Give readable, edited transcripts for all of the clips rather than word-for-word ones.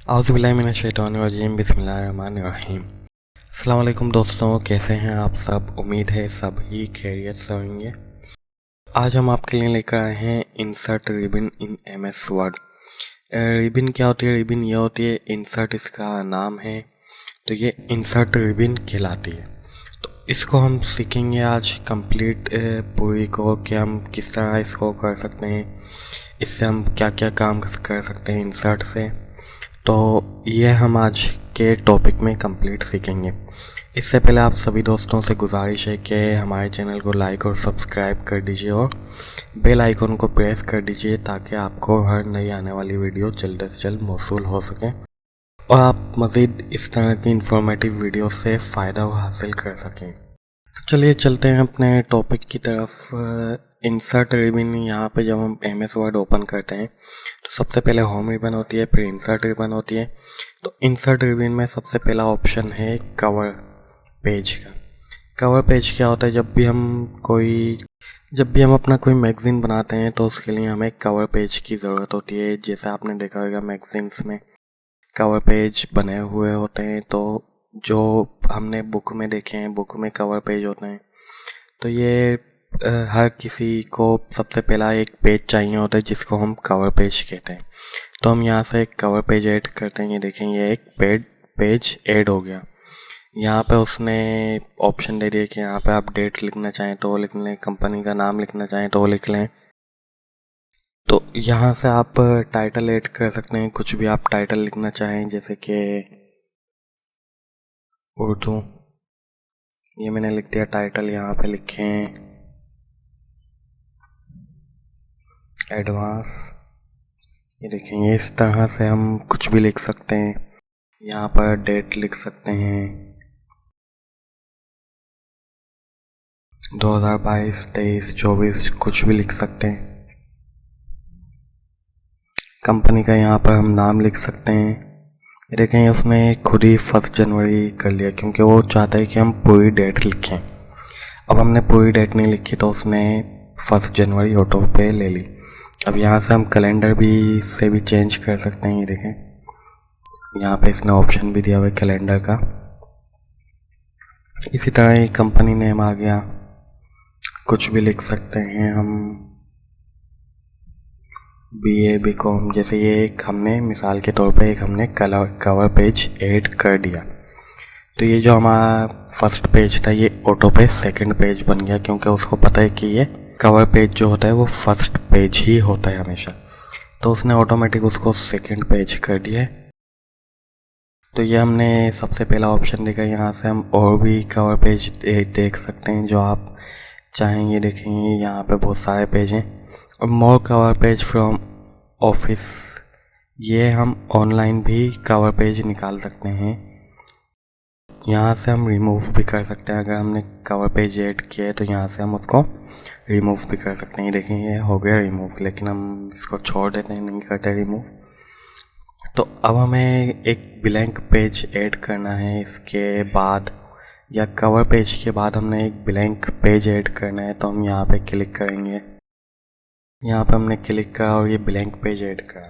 औज़ुबिल्लाहिमिनश्शैतानिर्रजीम बिस्मिल्लाहिर्रहमानिर्रहीम। अस्सलाम वालेकुम दोस्तों, कैसे हैं आप सब। उम्मीद है सभी खैरियत से होंगे। आज हम आपके लिए लेकर आए हैं इंसर्ट रिबन इन MS वर्ड। रिबन क्या होती है? रिबन ये होती है, इंसर्ट इसका नाम है, तो ये इंसर्ट रिबन कहलाती है। तो इसको हम सीखेंगे आज कंप्लीट पूरी को कि हम किस तरह इसको कर सकते हैं, इससे हम क्या क्या काम कर सकते हैं इंसर्ट से। तो ये हम आज के टॉपिक में कंप्लीट सीखेंगे। इससे पहले आप सभी दोस्तों से गुजारिश है कि हमारे चैनल को लाइक और सब्सक्राइब कर दीजिए और बेल आइकन को प्रेस कर दीजिए ताकि आपको हर नई आने वाली वीडियो जल्द से जल्द मौसूल हो सके और आप मज़ीद इस तरह की इंफॉर्मेटिव वीडियो से फ़ायदा हासिल कर सकें। चलिए चलते हैं अपने टॉपिक की तरफ। इंसर्ट रिबन, यहाँ पे जब हम MS वर्ड ओपन करते हैं तो सबसे पहले होम रिबन होती है, फिर इंसर्ट रिबन होती है। तो इंसर्ट रिबन में सबसे पहला ऑप्शन है कवर पेज का। कवर पेज क्या होता है? जब भी हम अपना कोई मैगज़ीन बनाते हैं तो उसके लिए हमें कवर पेज की ज़रूरत होती है। जैसे आपने देखा होगा मैगज़ीन्स में कवर पेज बने हुए होते हैं, तो जो हमने बुक में देखे हैं, बुक में कवर पेज होते हैं। तो ये हर किसी को सबसे पहला एक पेज चाहिए होता है जिसको हम कवर पेज कहते हैं। तो हम यहाँ से एक कवर पेज ऐड करते हैं। ये देखें, ये एक पेज ऐड हो गया। यहाँ पे उसने ऑप्शन दे दिया कि यहाँ पे आप डेट लिखना चाहें तो वो लिख लें, कंपनी का नाम लिखना चाहें तो वो लिख लें। तो यहाँ से आप टाइटल ऐड कर सकते हैं, कुछ भी आप टाइटल लिखना चाहें, जैसे कि उर्दू। ये मैंने लिख दिया टाइटल। यहाँ पे लिखें एडवांस। ये देखेंगे, इस तरह से हम कुछ भी लिख सकते हैं। यहाँ पर डेट लिख सकते हैं 2022, 23, 24, कुछ भी लिख सकते हैं। कंपनी का यहाँ पर हम नाम लिख सकते हैं। देखें, उसने खुद ही 1 जनवरी कर लिया क्योंकि वो चाहता है कि हम पूरी डेट लिखें। अब हमने पूरी डेट नहीं लिखी तो उसने 1 जनवरी ऑटो पे ले ली। अब यहाँ से हम कैलेंडर से भी चेंज कर सकते हैं। ये देखें, यहाँ पे इसने ऑप्शन भी दिया हुआ है कैलेंडर का। इसी तरह ही कंपनी नेम आ गया, कुछ भी लिख सकते हैं हम, BA BCom। जैसे ये एक हमने मिसाल के तौर पे एक हमने कवर पेज ऐड कर दिया। तो ये जो हमारा फर्स्ट पेज था ये ऑटो पे सेकंड पेज बन गया क्योंकि उसको पता है कि ये कवर पेज जो होता है वो फर्स्ट पेज ही होता है हमेशा। तो उसने ऑटोमेटिक उसको सेकंड पेज कर दिया है। तो ये हमने सबसे पहला ऑप्शन देखा। यहाँ से हम और भी कवर पेज देख सकते हैं जो आप चाहें। ये देखेंगे, यहाँ पे बहुत सारे पेज हैं। और मोर कवर पेज फ्रॉम ऑफिस, ये हम ऑनलाइन भी कवर पेज निकाल सकते हैं। यहाँ से हम रिमूव भी कर सकते हैं। अगर हमने कवर पेज ऐड किया है तो यहाँ से हम उसको रिमूव भी कर सकते हैं। देखें, ये हो गया रिमूव, लेकिन हम इसको छोड़ देते हैं, नहीं करते रिमूव। तो अब हमें एक ब्लैंक पेज ऐड करना है इसके बाद, या कवर पेज के बाद हमने एक ब्लैंक पेज ऐड करना है। तो हम यहाँ पे क्लिक करेंगे। यहाँ पे हमने क्लिक करा और ये ब्लैंक पेज ऐड करा।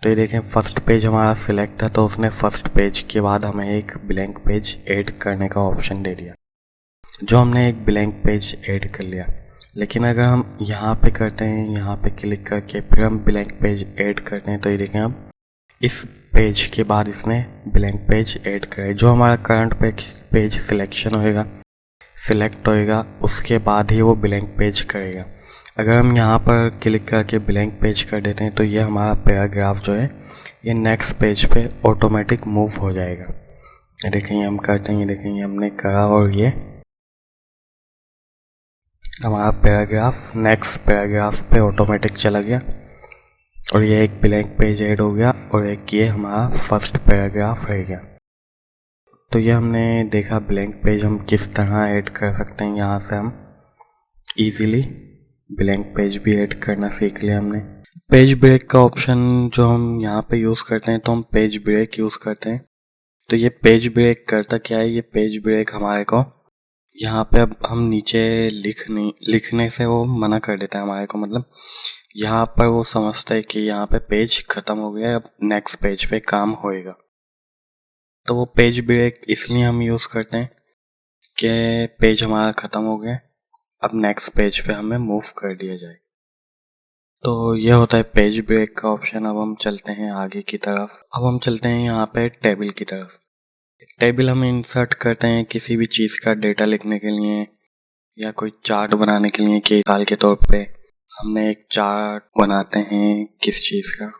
तो ये देखें, फर्स्ट पेज हमारा सिलेक्ट था तो उसने फर्स्ट पेज के बाद हमें एक ब्लैंक पेज ऐड करने का ऑप्शन दे दिया, जो हमने एक ब्लैंक पेज ऐड कर लिया। लेकिन अगर हम यहाँ पे करते हैं, यहाँ पे क्लिक करके फिर हम ब्लैंक पेज ऐड करते हैं, तो ये देखें, हम इस पेज के बाद इसने ब्लैंक पेज ऐड करा है। जो हमारा करंट पेज सिलेक्ट होएगा उसके बाद ही वो ब्लैंक पेज करेगा। अगर हम यहाँ पर क्लिक करके ब्लैंक पेज कर देते हैं तो ये हमारा पैराग्राफ जो है ये नेक्स्ट पेज पे ऑटोमेटिक मूव हो जाएगा। ये देखेंगे, हम करते हैं, ये देखेंगे हमने करा और ये हमारा पैराग्राफ नेक्स्ट पैराग्राफ पे ऑटोमेटिक चला गया और ये एक ब्लैंक पेज ऐड हो गया और एक ये हमारा फर्स्ट पैराग्राफ रह गया। तो ये हमने देखा ब्लैंक पेज हम किस तरह ऐड कर सकते हैं। यहाँ से हम इजीली ब्लैंक पेज भी ऐड करना सीख लिया हमने। पेज ब्रेक का ऑप्शन जो हम यहाँ पे यूज़ करते हैं, तो हम पेज ब्रेक यूज़ करते हैं। तो ये पेज ब्रेक करता क्या है? ये पेज ब्रेक हमारे को यहाँ पे अब हम नीचे लिखने से वो मना कर देता है हमारे को। मतलब यहाँ पर वो समझता है कि यहाँ पे पेज ख़त्म हो गया है, अब नेक्स्ट पेज पे काम होएगा। तो वो पेज ब्रेक इसलिए हम यूज़ करते हैं कि पेज हमारा ख़त्म हो गया, अब नेक्स्ट पेज पे हमें मूव कर दिया जाए। तो ये होता है पेज ब्रेक का ऑप्शन। अब हम चलते हैं आगे की तरफ। अब हम चलते हैं यहाँ पे टेबल की तरफ। टेबल हम इंसर्ट करते हैं किसी भी चीज़ का डेटा लिखने के लिए या कोई चार्ट बनाने के लिए, कि मिसाल के तौर पे हमने एक चार्ट बनाते हैं किस चीज़ का,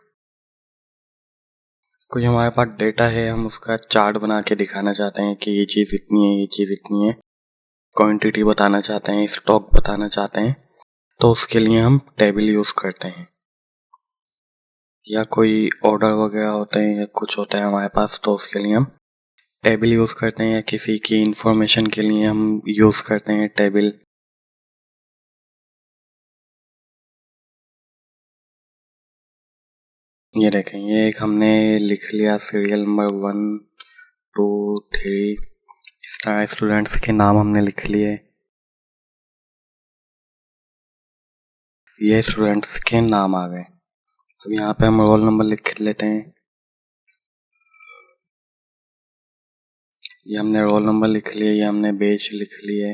कोई हमारे पास डेटा है, हम उसका चार्ट बना के दिखाना चाहते हैं कि ये चीज़ इतनी है, ये चीज़ इतनी है, क्वांटिटी बताना चाहते हैं, स्टॉक बताना चाहते हैं, तो उसके लिए हम टेबल यूज़ करते हैं। या कोई ऑर्डर वगैरह होते हैं या कुछ होता है हमारे पास, तो उसके लिए हम टेबल यूज़ करते हैं। या किसी की इंफॉर्मेशन के लिए हम यूज़ करते हैं टेबल। ये देखें, ये एक हमने लिख लिया सीरियल नंबर 1 2 3, इस तरह स्टूडेंट्स के नाम हमने लिख लिए। ये स्टूडेंट्स के नाम आ गए। अब यहाँ पे हम रोल नंबर लिख लेते हैं। ये हमने रोल नंबर लिख लिए, ये हमने बैच लिख लिए,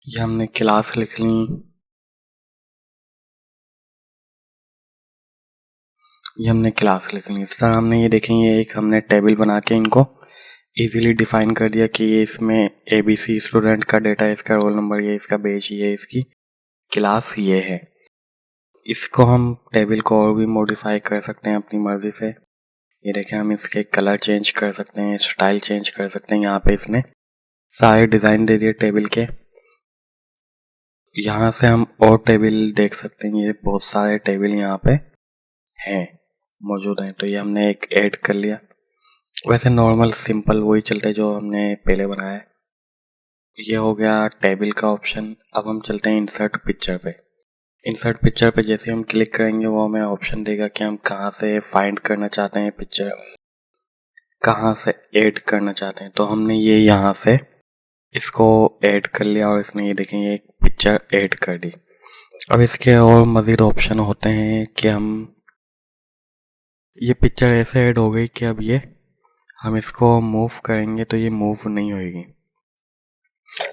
ये हमने क्लास लिख ली, ये हमने क्लास लिख ली। इस तरह हमने ये देखेंगे एक हमने टेबल बना के इनको इजीली डिफाइन कर दिया कि ये इसमें ABC स्टूडेंट का डेटा है, इसका रोल नंबर ये, इसका बैच ये, इसकी क्लास ये है। इसको हम टेबल को और भी मॉडिफाई कर सकते हैं अपनी मर्जी से। ये देखें, हम इसके कलर चेंज कर सकते हैं, स्टाइल चेंज कर सकते हैं। यहाँ पे इसने सारे डिज़ाइन दे दिए टेबल के। यहाँ से हम और टेबल देख सकते हैं, ये बहुत सारे टेबल यहाँ पे हैं, मौजूद हैं। तो ये हमने एक ऐड कर लिया। वैसे नॉर्मल सिंपल वही चलते जो हमने पहले बनाया है। ये हो गया टेबल का ऑप्शन। अब हम चलते हैं इंसर्ट पिक्चर पे। इंसर्ट पिक्चर पे जैसे हम क्लिक करेंगे वो हमें ऑप्शन देगा कि हम कहाँ से फाइंड करना चाहते हैं पिक्चर, कहाँ से ऐड करना चाहते हैं। तो हमने ये यहाँ से इसको ऐड कर लिया और इसने ये देखें ये एक पिक्चर ऐड कर दी। अब इसके और मज़ीद ऑप्शन होते हैं कि हम ये पिक्चर ऐसे ऐड हो गई कि अब ये हम इसको मूव करेंगे तो ये मूव नहीं होगी,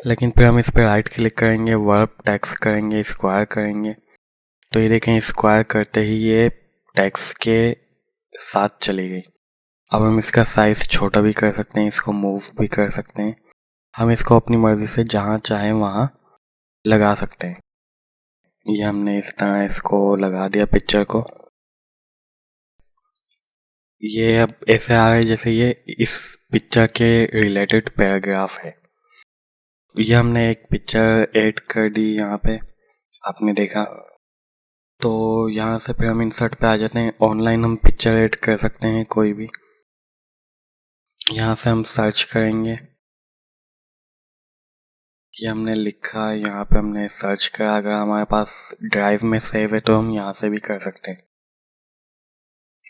लेकिन फिर हम इस पर राइट क्लिक करेंगे, वर्ब टेक्स्ट करेंगे, स्क्वायर करेंगे, तो ये देखें स्क्वायर करते ही ये टेक्स्ट के साथ चली गई। अब हम इसका साइज़ छोटा भी कर सकते हैं, इसको मूव भी कर सकते हैं। हम इसको अपनी मर्ज़ी से जहाँ चाहें वहाँ लगा सकते हैं। ये हमने इस तरह इसको लगा दिया पिक्चर को। ये अब ऐसे आ रहा है जैसे ये इस पिक्चर के रिलेटेड पैराग्राफ है। ये हमने एक पिक्चर ऐड कर दी यहाँ पे, आपने देखा। तो यहाँ से फिर हम इंसर्ट पे आ जाते हैं। ऑनलाइन हम पिक्चर ऐड कर सकते हैं कोई भी। यहाँ से हम सर्च करेंगे, ये हमने लिखा, यहाँ पे हमने सर्च करा। अगर हमारे पास ड्राइव में सेव है तो हम यहाँ से भी कर सकते हैं।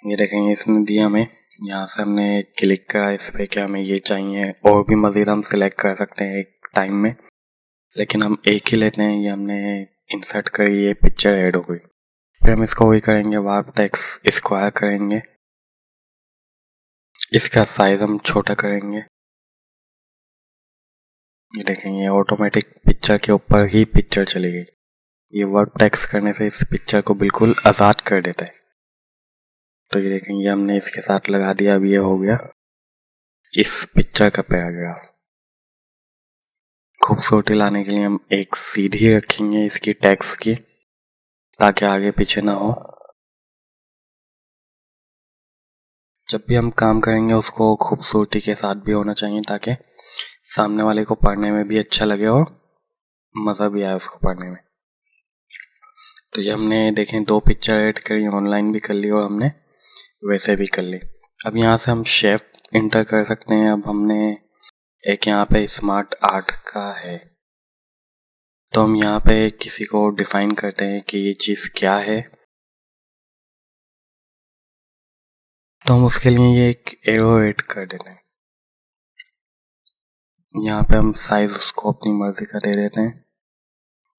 ये देखेंगे इसने दिया हमें, यहाँ से हमने क्लिक करा इस पर कि हमें ये चाहिए, और भी मज़ीद हम सिलेक्ट कर सकते हैं एक टाइम में, लेकिन हम एक ही लेते हैं। ये हमने इंसर्ट करी, ये पिक्चर ऐड हो गई। फिर हम इसको वही करेंगे, वर्ब टेक्स्ट स्क्वायर करेंगे, इसका साइज़ हम छोटा करेंगे। ये देखेंगे ऑटोमेटिक पिक्चर के ऊपर ही पिक्चर चली गई। ये वर्ब टेक्स्ट करने से इस पिक्चर को बिल्कुल आज़ाद कर देता है। तो ये देखेंगे हमने इसके साथ लगा दिया। अब ये हो गया इस पिक्चर का पैराग्राफ। खूबसूरती लाने के लिए हम एक सीधी रखेंगे इसकी टेक्स्ट की, ताकि आगे पीछे ना हो। जब भी हम काम करेंगे उसको खूबसूरती के साथ भी होना चाहिए, ताकि सामने वाले को पढ़ने में भी अच्छा लगे और मज़ा भी आए उसको पढ़ने में। तो ये हमने देखें 2 पिक्चर ऐड करी, ऑनलाइन भी कर ली और हमने वैसे भी कर ली। अब यहाँ से हम शेप इंटर कर सकते हैं। अब हमने एक यहाँ पे स्मार्ट आर्ट का है, तो हम यहाँ पे किसी को डिफाइन करते हैं कि ये चीज़ क्या है। तो हम उसके लिए ये एक एरो ऐड कर देते हैं। यहाँ पे हम साइज उसको अपनी मर्जी का दे देते हैं।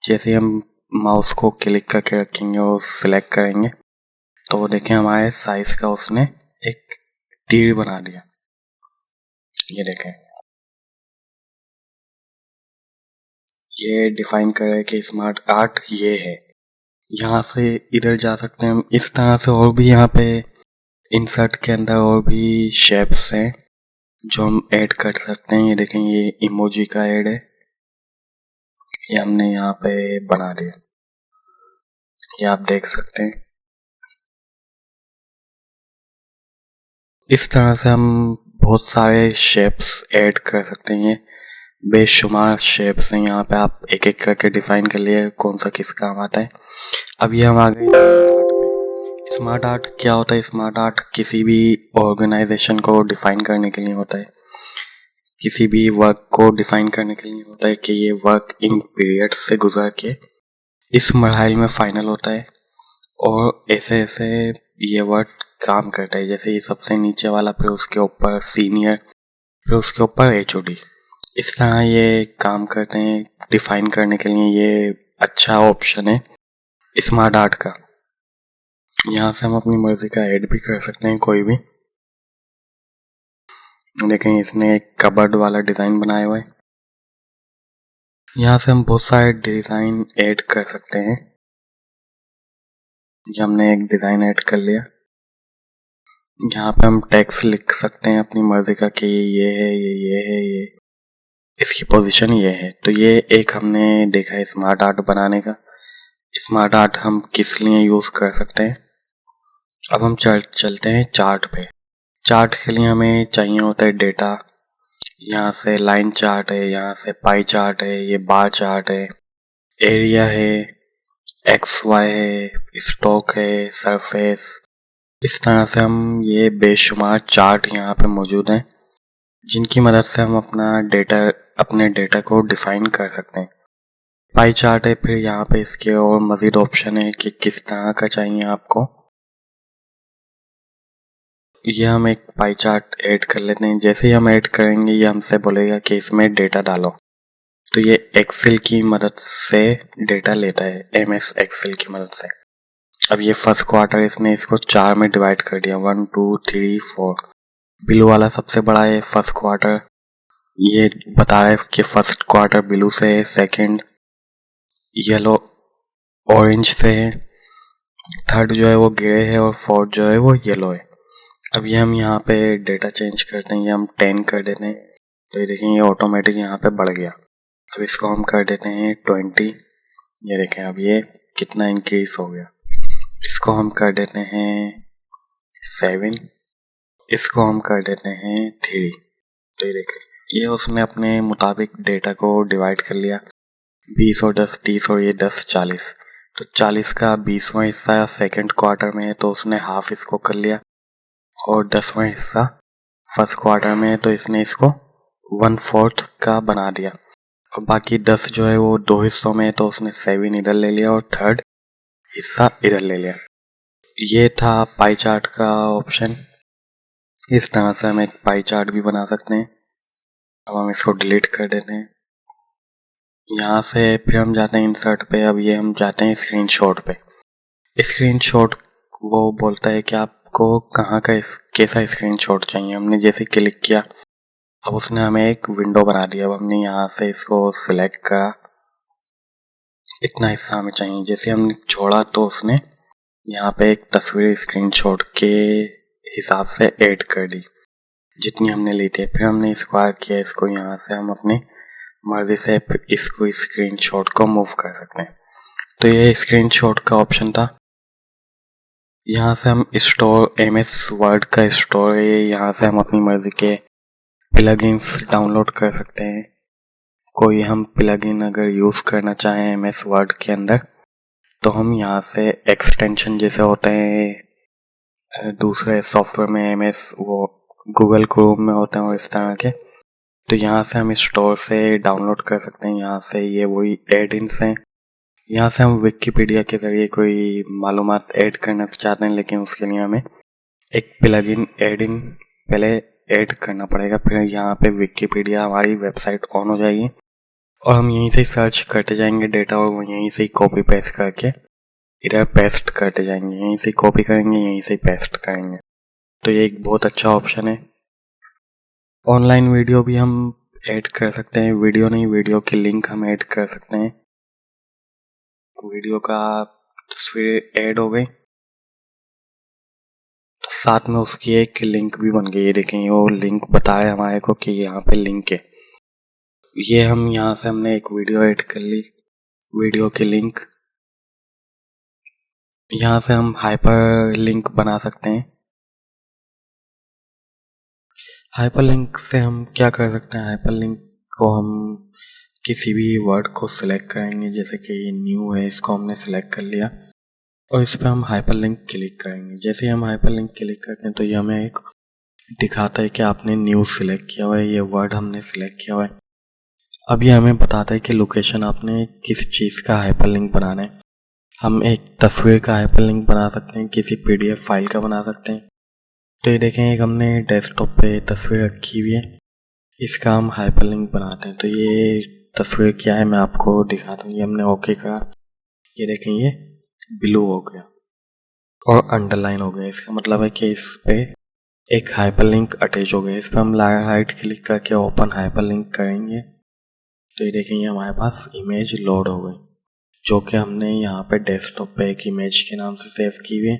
जैसे हम माउस को क्लिक करके रखेंगे और सिलेक्ट करेंगे तो वो देखें हमारे साइज का उसने एक तीर बना दिया। ये देखें, ये डिफाइन कर रहा है कि स्मार्ट आर्ट ये है। यहाँ से इधर जा सकते हैं हम। इस तरह से और भी यहाँ पे इंसर्ट के अंदर और भी शेप्स हैं जो हम ऐड कर सकते हैं। ये देखें, ये इमोजी का ऐड है, ये हमने यहाँ पे बना दिया, ये आप देख सकते हैं। इस तरह से हम बहुत सारे शेप्स ऐड कर सकते हैं। ये बेशुमार शेप्स हैं, यहाँ पे आप एक एक करके डिफाइन कर लिए कौन सा किस काम आता है। अब ये हम आ गए आर्ट पे। स्मार्ट आर्ट क्या होता है? स्मार्ट आर्ट किसी भी ऑर्गेनाइजेशन को डिफाइन करने के लिए होता है, किसी भी वर्क को डिफाइन करने के लिए होता है कि ये वर्क इन पीरियड से गुजर के इस मरहल में फाइनल होता है और ऐसे ऐसे ये वर्क काम करता है। जैसे ये सबसे नीचे वाला, फिर उसके ऊपर सीनियर, फिर उसके ऊपर HOD, इस तरह ये काम करते हैं। डिफाइन करने के लिए ये अच्छा ऑप्शन है स्मार्ट आर्ट का। यहाँ से हम अपनी मर्जी का ऐड भी कर सकते हैं कोई भी। देखें, इसने एक कबर्ड वाला डिज़ाइन बनाया हुआ है। यहाँ से हम बहुत सारे डिज़ाइन ऐड कर सकते हैं। ये हमने एक डिज़ाइन ऐड कर लिया। यहाँ पे हम टेक्स्ट लिख सकते हैं अपनी मर्जी का कि ये है, ये है, ये इसकी पोजीशन ये है। तो ये एक हमने देखा है स्मार्ट आर्ट बनाने का। स्मार्ट आर्ट हम किस लिए यूज़ कर सकते हैं। अब हम चलते हैं चार्ट पे। चार्ट के लिए हमें चाहिए होता है डेटा। यहाँ से लाइन चार्ट है, यहाँ से पाई चार्ट है, ये बार चार्ट है, एरिया है, XY है, स्टॉक है, सरफेस। इस तरह से हम ये बेशुमार चार्ट यहाँ पे मौजूद हैं जिनकी मदद से हम अपने डेटा को डिफाइन कर सकते हैं। पाई चार्ट है, फिर यहाँ पे इसके और मज़ीद ऑप्शन है कि किस तरह का चाहिए आपको। ये हम एक पाई चार्ट ऐड कर लेते हैं। जैसे ही हम ऐड करेंगे ये हमसे बोलेगा कि इसमें डेटा डालो। तो ये एक्सेल की मदद से डेटा लेता है, MS एक्सेल की मदद से। अब ये फर्स्ट क्वार्टर, इसने इसको 4 में डिवाइड कर दिया, 1 2 3 4। ब्लू वाला सबसे बड़ा है फर्स्ट क्वार्टर, ये बता रहा है कि फर्स्ट क्वार्टर ब्लू से है, सेकंड येलो ऑरेंज से है, थर्ड जो है वो ग्रे है और फोर्थ जो है वो येलो है। अब ये हम यहाँ पे डेटा चेंज करते हैं, ये हम 10 कर देते हैं। तो ये देखें, ये ऑटोमेटिक यहाँ पे बढ़ गया। अब इसको हम कर देते हैं 20। ये देखें अब ये कितना इंक्रीज हो गया। इसको हम कर देते हैं 7, इसको हम कर देते हैं 3। तो ये देखें, ये उसने अपने मुताबिक डेटा को डिवाइड कर लिया। 20 और 10 30 और ये 10 40। तो 40 का 20वां हिस्सा सेकंड क्वार्टर में है तो उसने हाफ इसको कर लिया, और 10वां हिस्सा फर्स्ट क्वार्टर में है तो इसने इसको 1/4 का बना दिया। और बाकी 10 जो है वो 2 हिस्सों में है तो उसने 7 इधर ले लिया और थर्ड हिस्सा इधर ले लिया। ये था पाई चार्ट का ऑप्शन। इस तरह से हम एक पाई चार्ट भी बना सकते हैं। अब हम इसको डिलीट कर देते हैं। यहाँ से फिर हम जाते हैं इंसर्ट पे। अब ये हम जाते हैं स्क्रीनशॉट पे। स्क्रीनशॉट वो बोलता है कि आपको कहाँ का कैसा स्क्रीनशॉट चाहिए। हमने जैसे क्लिक किया, अब उसने हमें एक विंडो बना दिया। अब हमने यहाँ से इसको सिलेक्ट करा, इतना हिस्सा हमें चाहिए। जैसे हमने छोड़ा तो उसने यहाँ पे एक तस्वीर स्क्रीनशॉट के हिसाब से ऐड कर दी जितनी हमने ली थी। फिर हमने स्क्वायर किया इसको, यहाँ से हम अपनी मर्जी से इसको स्क्रीनशॉट को मूव कर सकते हैं। तो ये स्क्रीनशॉट का ऑप्शन था। यहाँ से हम स्टोर, MS वर्ड का स्टोर है, यहाँ से हम अपनी मर्जी के प्लगइन्स डाउनलोड कर सकते हैं। कोई हम प्लगइन अगर यूज़ करना चाहें MS वर्ड के अंदर तो हम यहाँ से एक्सटेंशन जैसे होते हैं दूसरे सॉफ्टवेयर में, MS वो गूगल क्रोम में होते हैं और इस तरह के, तो यहाँ से हम स्टोर से डाउनलोड कर सकते हैं। यहाँ से ये वही एड इन्स हैं। यहाँ से हम विकिपीडिया के ज़रिए कोई मालूमात ऐड करना चाहते हैं, लेकिन उसके लिए हमें एक प्लगइन एड इन पहले ऐड करना पड़ेगा। फिर यहाँ पे विकिपीडिया हमारी वेबसाइट ऑन हो जाएगी और हम यहीं से सर्च करते जाएंगे डेटा और वो यहीं से कॉपी पेस्ट करके इधर पेस्ट करते जाएंगे, यहीं से कॉपी करेंगे यहीं से पेस्ट करेंगे। तो ये एक बहुत अच्छा ऑप्शन है। ऑनलाइन वीडियो भी हम ऐड कर सकते हैं, वीडियो नहीं, वीडियो की लिंक हम ऐड कर सकते हैं। वीडियो का तस्वीर ऐड हो गई तो साथ में उसकी एक लिंक भी बन गई। ये देखें, वो लिंक बताया हमारे को कि यहाँ पे लिंक है। ये हम यहाँ से हमने एक वीडियो ऐड कर ली, वीडियो की लिंक। यहाँ से हम हाइपर लिंक बना सकते हैं। हाइपर लिंक से हम क्या कर सकते हैं, हाइपर लिंक को हम किसी भी वर्ड को सिलेक्ट करेंगे, जैसे कि ये न्यू है, इसको हमने सिलेक्ट कर लिया और इस पर हम हाइपर लिंक क्लिक करेंगे। जैसे ही हम हाइपर लिंक क्लिक करते हैं तो ये हमें एक दिखाता है कि आपने न्यू सिलेक्ट किया हुआ है, ये वर्ड हमने सिलेक्ट किया हुआ है। अब ये हमें बताता है कि लोकेशन आपने किस चीज़ का हाइपर लिंक बनाना है। हम एक तस्वीर का हाइपर लिंक बना सकते हैं, किसी PDF फाइल का बना सकते हैं। तो ये देखें, एक हमने डेस्कटॉप पे तस्वीर रखी हुई है, इसका हम हाइपर लिंक बनाते हैं। तो ये तस्वीर क्या है मैं आपको दिखाता हूँ। ये हमने ओके करा, ये देखें ये ब्लू हो गया और अंडरलाइन हो गया। इसका मतलब है कि इस पे एक हाइपर लिंक अटैच हो गया। इस पर हम राइट क्लिक करके ओपन हाइपर लिंक करेंगे तो ये देखेंगे हमारे पास इमेज लोड हो गई, जो कि हमने यहाँ पे डेस्कटॉप पे एक इमेज के नाम से सेव की हुई है।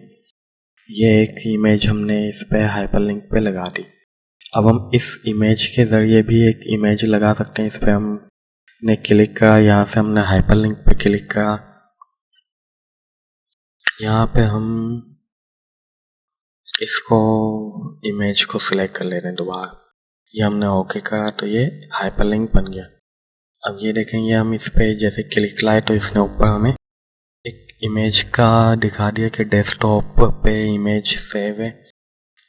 ये एक इमेज हमने इस पे हाइपर लिंक पे लगा दी। अब हम इस इमेज के ज़रिए भी एक इमेज लगा सकते हैं। इस पे हमने क्लिक करा, यहाँ से हमने हाइपर लिंक पे क्लिक करा, यहाँ पे हम इसको इमेज को सिलेक्ट कर ले रहे हैं दोबारा। ये हमने ओके करा तो ये हाइपर लिंक बन गया। अब ये देखेंगे, हम इस पे जैसे क्लिक लाए तो इसने ऊपर हमें एक इमेज का दिखा दिया कि डेस्कटॉप पे इमेज सेव है।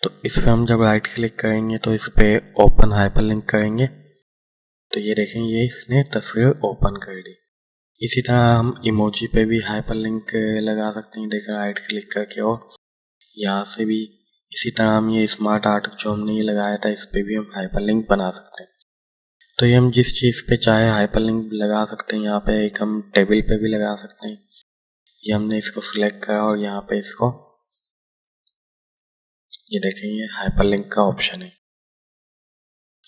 तो इस पर हम जब राइट क्लिक करेंगे तो इस पे ओपन हाइपर लिंक करेंगे तो ये देखेंगे ये इसने तस्वीर ओपन कर दी। इसी तरह हम इमोजी पे भी हाइपर लिंक लगा सकते हैं, देखा राइट क्लिक करके, और यहाँ से भी इसी तरह हम ये स्मार्ट आर्ट जो हमने ये लगाया था इस पे भी हम हाइपर लिंक बना सकते हैं। तो ये हम जिस चीज़ पे चाहे हाइपर लिंक लगा सकते हैं। यहाँ पे एक हम टेबल पे भी लगा सकते हैं। ये हमने इसको सिलेक्ट करा और यहाँ पे इसको ये देखें ये हाइपर लिंक का ऑप्शन है।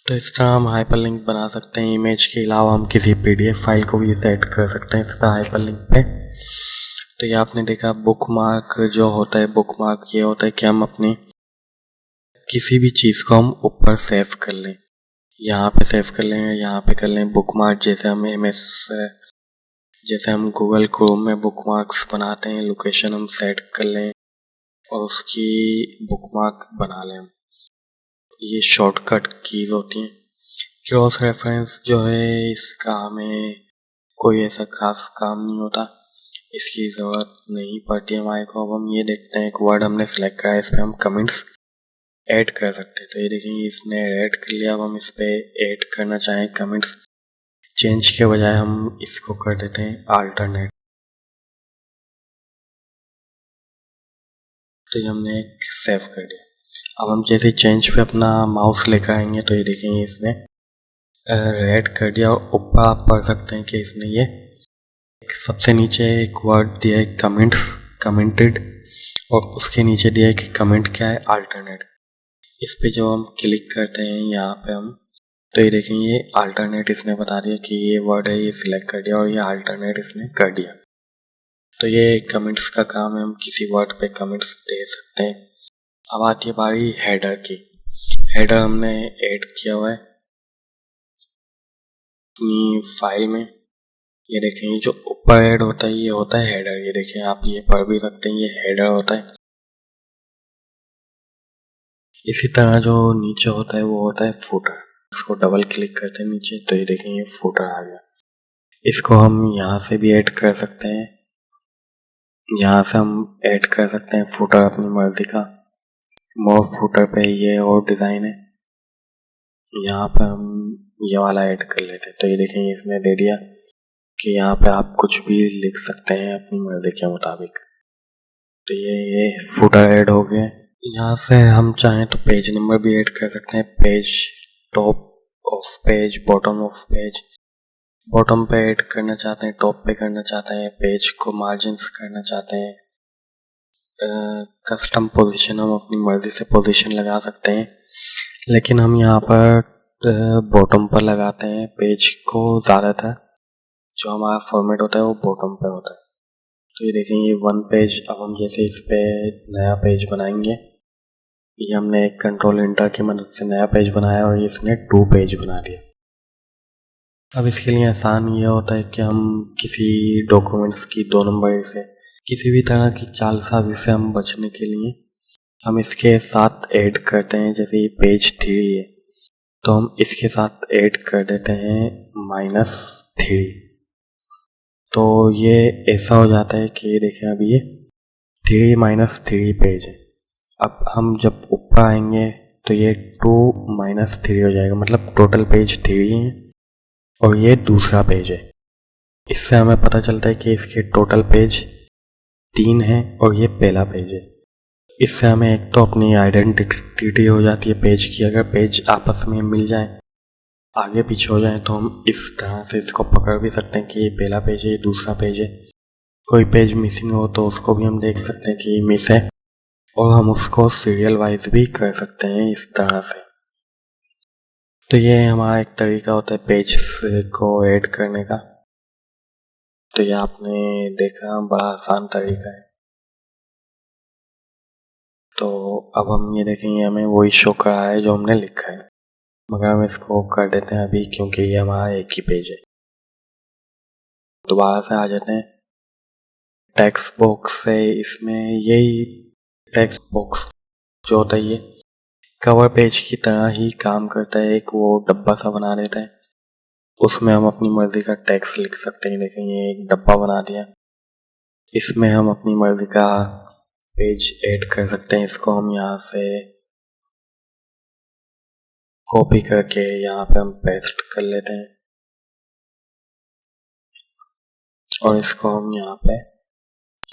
तो इस तरह हम हाइपर लिंक बना सकते हैं। इमेज के अलावा हम किसी PDF फाइल को भी सेट कर सकते हैं इस पर हाइपर लिंक पे। तो ये आपने देखा बुकमार्क जो होता है, बुकमार्क ये होता है कि हम अपनी किसी भी चीज़ को हम ऊपर सेव कर लें, यहाँ पे सेव कर लें, यहाँ पे कर लें बुकमार्क। जैसे हम जैसे हम गूगल क्रोम में बुकमार्क्स बनाते हैं, लोकेशन हम सेट कर लें और उसकी बुकमार्क बना लें। ये शॉर्टकट कीज होती हैं। क्रॉस रेफरेंस जो है इसका हमें कोई ऐसा खास काम नहीं होता, इसकी ज़रूरत नहीं पड़ती हमारे को। अब हम ये देखते हैं, एक वर्ड हमने सेलेक्ट करा है, इस पर हम कमेंट्स ऐड कर सकते हैं। तो ये देखेंगे इसने ऐड कर लिया। अब हम इस पर ऐड करना चाहें कमेंट्स, चेंज के बजाय हम इसको कर देते हैं अल्टरनेट। तो ये हमने सेव कर दिया। अब हम जैसे चेंज पे अपना माउस लेकर आएंगे तो ये देखेंगे इसने ऐड कर दिया। ऊपर आप पढ़ सकते हैं कि इसने ये सबसे नीचे एक वर्ड दिया है कमेंट्स, कमेंटेड, और उसके नीचे दिया है कि कमेंट क्या है, अल्टरनेट। इस पे जो हम क्लिक करते हैं यहाँ पे हम, तो ये देखेंगे ये अल्टरनेट इसने बता दिया कि ये वर्ड है, ये सिलेक्ट कर दिया और ये अल्टरनेट इसने कर दिया। तो ये कमेंट्स का काम है, हम किसी वर्ड पे कमेंट्स दे सकते हैं। अब आती है बारी हेडर की। हेडर हमने ऐड किया हुआ है अपनी फाइल में। ये देखें जो ऊपर ऐड होता है ये होता है हेडर। ये देखें आप ये पढ़ भी सकते हैं, ये हेडर होता है। इसी तरह जो नीचे होता है वो होता है फुटर। इसको डबल क्लिक करते हैं नीचे तो ये देखें ये फुटर आ गया। इसको हम यहाँ से भी ऐड कर सकते हैं, यहाँ से हम ऐड कर सकते हैं फुटर अपनी मर्जी का। मोर फुटर पे ये और डिज़ाइन है, यहाँ पे हम ये वाला ऐड कर लेते हैं। तो ये देखें इसने दे दिया कि यहाँ पे आप कुछ भी लिख सकते हैं अपनी मर्जी के मुताबिक। तो ये फुटर ऐड हो गए। यहाँ से हम चाहें तो पेज नंबर भी ऐड कर सकते हैं, page, top of page, bottom of page. Bottom पे ऐड करना चाहते हैं, टॉप पे करना चाहते हैं, पेज को मार्जिन्स करना चाहते हैं, कस्टम पोजीशन हम अपनी मर्ज़ी से पोजीशन लगा सकते हैं, लेकिन हम यहाँ पर बॉटम पर लगाते हैं पेज को। ज़्यादातर जो हमारा फॉर्मेट होता है वो बॉटम पे होता है। तो ये देखें, ये 1 पेज। अब हम जैसे इस पे नया पेज बनाएंगे, ये हमने एक कंट्रोल इंटर की मदद से नया पेज बनाया और इसने 2 पेज बना दिया। अब इसके लिए आसान ये होता है कि हम किसी डॉक्यूमेंट्स की 2 नंबर से किसी भी तरह की चालसाजी से हम बचने के लिए हम इसके साथ ऐड करते हैं। जैसे ये पेज 3 है तो हम इसके साथ ऐड कर देते हैं -3। तो ये ऐसा हो जाता है कि देखें, अब ये 3 - 3 पेज है। अब हम जब ऊपर आएंगे तो ये 2 - 3 हो जाएगा, मतलब टोटल पेज 3 है और ये दूसरा पेज है। इससे हमें पता चलता है कि इसके टोटल पेज 3 है और ये पहला पेज है। इससे हमें एक तो अपनी आइडेंटिटी हो जाती है पेज की। अगर पेज आपस में मिल जाए, आगे पीछे हो जाए, तो हम इस तरह से इसको पकड़ भी सकते हैं कि ये पहला पेज है, ये दूसरा पेज है। कोई पेज मिसिंग हो तो उसको भी हम देख सकते हैं कि ये मिस है, और हम उसको सीरियल वाइज भी कर सकते हैं इस तरह से। तो ये हमारा एक तरीका होता है पेज को ऐड करने का। तो ये आपने देखा, बड़ा आसान तरीका है। तो अब हम ये देखेंगे, हमें वही शो कर रहा है जो हमने लिखा है, मगर हम इसको कर देते हैं अभी क्योंकि ये हमारा एक ही पेज है। दोबारा से आ जाते हैं टेक्स्ट बॉक्स से। इसमें यही टेक्स्ट बॉक्स जो होता है ये कवर पेज की तरह ही काम करता है। एक वो डब्बा सा बना देता है, उसमें हम अपनी मर्जी का टेक्स्ट लिख सकते हैं। देखें, ये एक डब्बा बना दिया, इसमें हम अपनी मर्जी का पेज ऐड कर सकते हैं। इसको हम यहाँ से कॉपी करके यहाँ पे हम पेस्ट कर लेते हैं और इसको हम यहाँ पे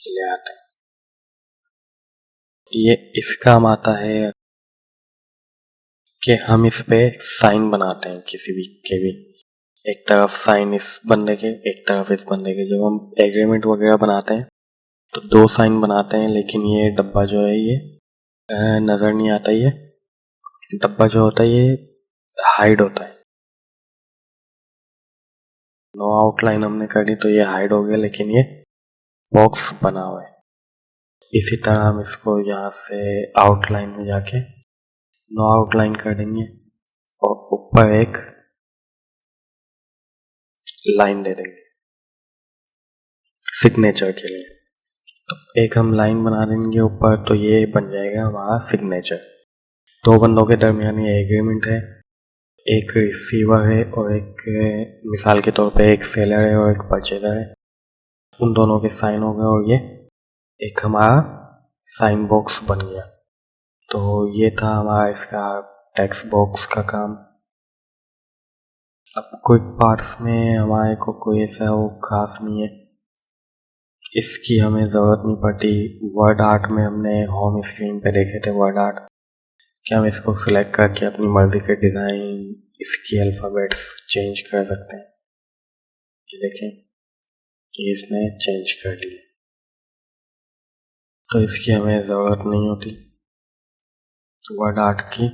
ले आते हैं। ये इस काम आता है कि हम इस पे साइन बनाते हैं किसी भी के भी। एक तरफ साइन इस बंदे के, एक तरफ इस बंदे के। जब हम एग्रीमेंट वगैरह बनाते हैं तो 2 साइन बनाते हैं, लेकिन ये डब्बा जो है ये नज़र नहीं आता। ये डब्बा जो होता है ये हाइड होता है। नो आउटलाइन हमने कर दी तो ये हाइड हो गया, लेकिन ये बॉक्स बना हुआ है। इसी तरह हम इसको यहाँ से आउटलाइन में जाके नो आउटलाइन कर देंगे और ऊपर एक लाइन दे देंगे सिग्नेचर के लिए। तो एक हम लाइन बना देंगे ऊपर, तो ये बन जाएगा हमारा सिग्नेचर। 2 बंदों के दरमियान ये एग्रीमेंट है, एक रिसीवर है और एक, मिसाल के तौर पे एक सेलर है और एक परचेजर है। उन दोनों के साइन हो गए और ये एक हमारा साइन बॉक्स बन गया। तो ये था हमारा इसका टेक्स्ट बॉक्स का काम। अब क्विक पार्ट्स में हमारे को कोई ऐसा वो खास नहीं है, इसकी हमें ज़रूरत नहीं पड़ती। वर्ड आर्ट में हमने होम स्क्रीन पे देखे थे वर्ड आर्ट, कि हम इसको सिलेक्ट करके अपनी मर्ज़ी के डिज़ाइन, इसकी अल्फ़ाबेट्स चेंज कर सकते हैं। ये देखें, ये इसने चेंज कर दिया, तो इसकी हमें ज़रूरत नहीं होती वर्ड आर्ट की।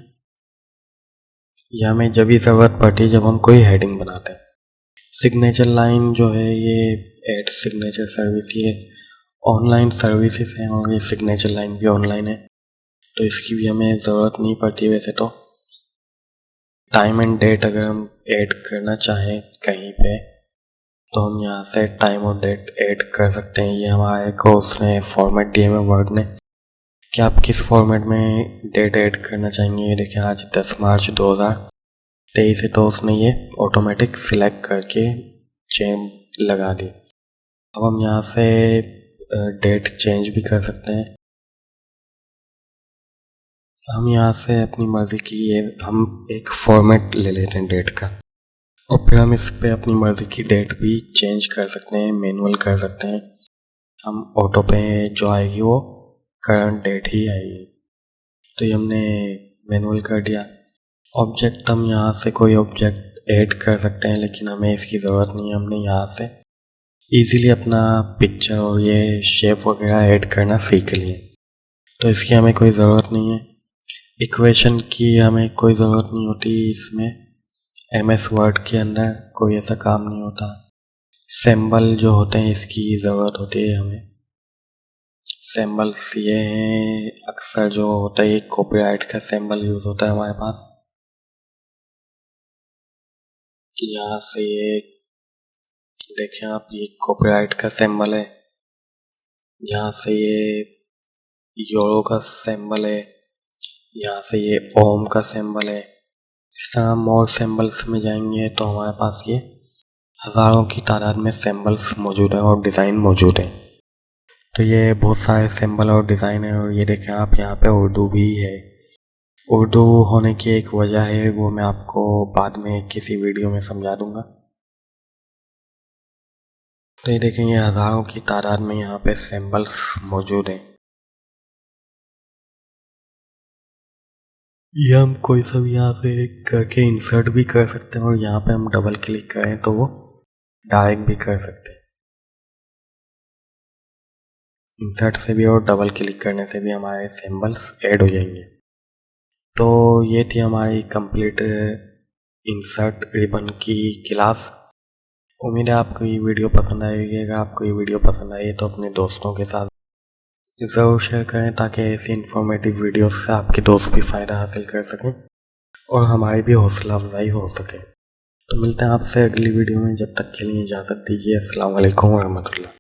ये हमें जब भी ज़रूरत पड़ती है जब हम कोई हेडिंग बनाते हैं। सिग्नेचर लाइन जो है ये एड सिग्नेचर सर्विस, ये ऑनलाइन सर्विसेज हैं और ये सिग्नेचर लाइन भी ऑनलाइन है, तो इसकी भी हमें ज़रूरत नहीं पड़ती। वैसे तो टाइम एंड डेट अगर हम ऐड करना चाहें कहीं पे तो हम यहाँ से टाइम और डेट ऐड कर सकते हैं। ये हमारे को उसने फॉर्मेट दिए में वर्ड ने कि आप किस फॉर्मेट में डेट ऐड करना चाहेंगे। ये देखिए, आज 10 मार्च 2023 है, तो उसने ये ऑटोमेटिक सिलेक्ट करके चेन लगा दी। अब हम यहाँ से डेट चेंज भी कर सकते हैं। हम यहाँ से अपनी मर्ज़ी की ये हम एक फॉर्मेट ले लेते हैं डेट का, और फिर हम इस पे अपनी मर्ज़ी की डेट भी चेंज कर सकते हैं, मैनुअल कर सकते हैं। हम ऑटो पे जो आएगी वो करंट डेट ही आएगी। तो ये हमने मैनुअल कर दिया। ऑब्जेक्ट हम यहाँ से कोई ऑब्जेक्ट ऐड कर सकते हैं, लेकिन हमें इसकी ज़रूरत नहीं है। हमने यहाँ से इजीली अपना पिक्चर और ये शेप वगैरह ऐड करना सीख लिए, तो इसकी हमें कोई ज़रूरत नहीं है। इक्वेशन की हमें कोई ज़रूरत नहीं होती इसमें, MS वर्ड के अंदर कोई ऐसा काम नहीं होता। सिंबल जो होते हैं इसकी ज़रूरत होती है हमें। सिंबल्स ये हैं, अक्सर जो होता है ये कॉपीराइट का सिंबल यूज़ होता है हमारे पास। यहाँ से ये देखें आप, ये कॉपीराइट का सिंबल है। यहाँ से ये यूरो का सिंबल है। यहाँ से ये ओम का सिंबल है। इस तरह मोर सिंबल्स में जाएंगे तो हमारे पास ये हज़ारों की तादाद में सिंबल्स मौजूद हैं और डिज़ाइन मौजूद हैं। तो ये बहुत सारे सिंबल और डिज़ाइन है। और ये देखें आप, यहाँ पे उर्दू भी है। उर्दू होने की एक वजह है, वो मैं आपको बाद में किसी वीडियो में समझा दूंगा। तो ये देखें, ये हज़ारों की तादाद में यहाँ पे सिंबल्स मौजूद हैं। ये हम कोई सा भी यहाँ से करके इंसर्ट भी कर सकते हैं, और यहाँ पे हम डबल क्लिक करें तो वो डायरेक्ट भी कर सकते हैं। इंसर्ट से भी और डबल क्लिक करने से भी हमारे सिंबल्स ऐड हो जाएंगे। तो ये थी हमारी कंप्लीट इंसर्ट रिबन की क्लास। उम्मीद है आपको ये वीडियो पसंद आएगी। अगर आपको ये वीडियो पसंद आई तो अपने दोस्तों के साथ ज़रूर शेयर करें, ताकि ऐसी इन्फॉर्मेटिव वीडियोस से आपके दोस्त भी फ़ायदा हासिल कर सकें और हमारी भी हौसला अफजाई हो सके। तो मिलते हैं आपसे अगली वीडियो में, जब तक के लिए इजाज़त दीजिए। अस्सलाम वालेकुम रहमतुल्लाह।